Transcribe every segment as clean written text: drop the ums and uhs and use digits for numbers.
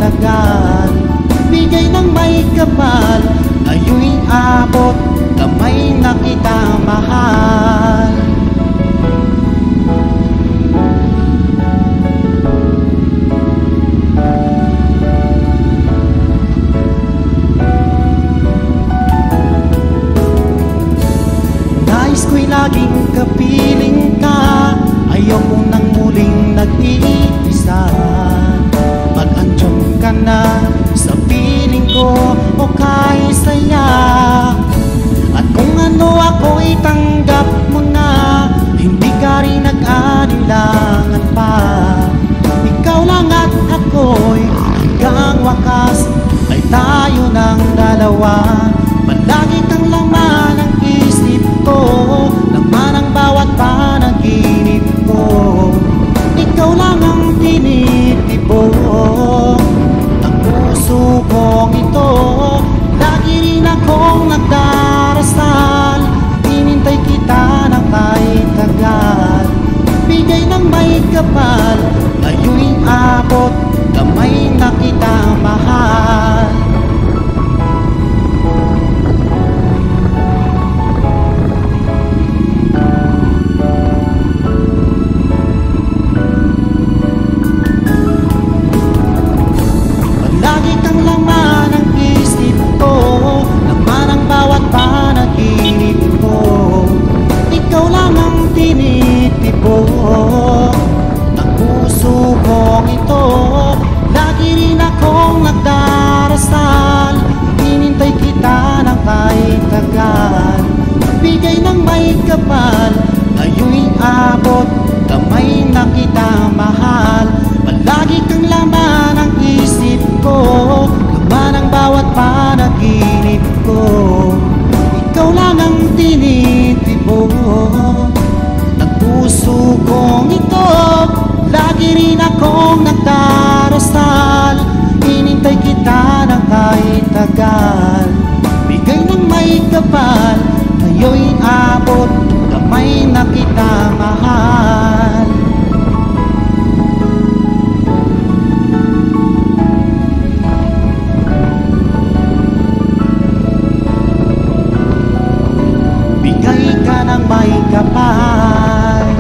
tagal. Bigay ng may kapal, ngayon'y abot, kamay na kita mahal. Nais ko'y laging kapiling ka, ayoko nang muling nag-iisa. Mag-andyong ka na sa piling ko o kay saya. At kung ano ako'y tanggap mo na, hindi ka rin nag-alinlangan pa. Ikaw lang at ako'y hanggang wakas ay tayo ng dalawa. Palagi kang laman ng isip ko, laman ang bawat panaginip ko. Ikaw lang ang tinitibok ng puso kong ito. Lagi rin akong nagdarasal, hinintay kita ng kahit tagal. Bigay ng may kapal, ngayon'y abot, kamay na kita mahal. Ng puso kong ito, lagi rin akong nagdarasal, hinintay kita ng kahit tagal. Bigay ng may kapal, ngayon'y abot, kamay na kita mahal. Palagi kang laman ng isip ko, laman ang bawat panaginip ko. Ikaw lang ang tinitibok puso kong ito, lagi rin akong nagdarasal, hinintay kita ng kahit tagal. Bigay ng may kapal, ngayon'y abot, kamay na kita mahal. Bigay ka ng may kapal,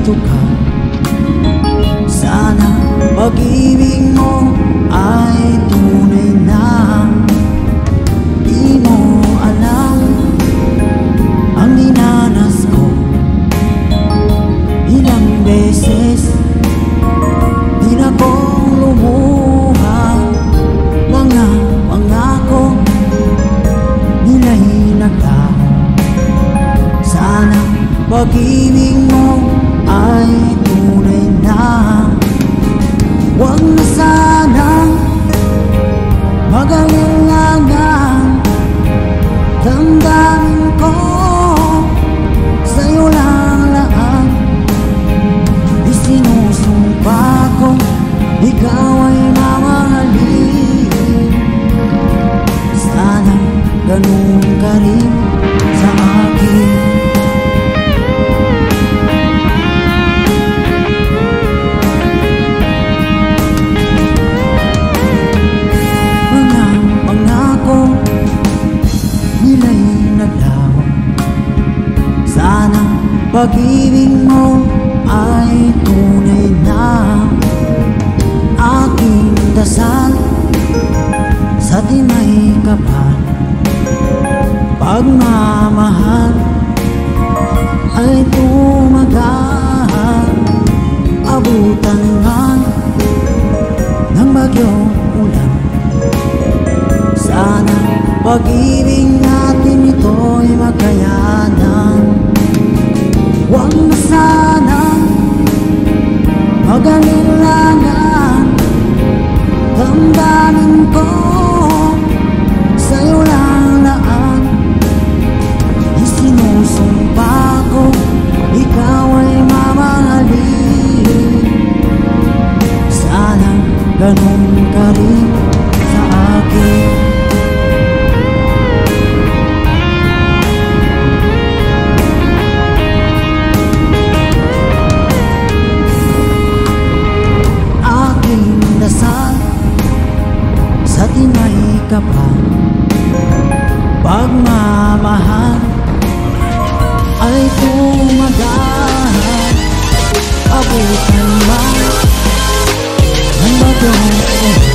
nandito ka. Sana pag-ibig mo ay tunay na. Di mo alam ang dinanas ko. Ilang beses di na kong lumuha. Mga pangako nila'y naglaho. Sana pag-ibig mo ay tunay na. Huwag na sanang mag-alilangan. Damdamin ko sa'yo lang lahat. Isinusumpa ko ikaw ay mamahalin. Sana ganun ka rin sa akin. Mga pangako nila'y naglaho. Sana pag-ibig mo ay tunay na. Aking dasal sa tinay kapal, pagmamahal ay tumagal. Abutan man ng bagyong ulan. Sana pag-ibig natin ito'y makayanan. Huwag na sanang mag-alilangan. Damdamin ko sa'yo lang laan. Isinusumpa ko ikaw ay mamahalin. Sana ganun ka rin sa akin. Aking dasal sa tinay kapal, pagmamahal ay tumagal. Abutan man ng bagyong ulan.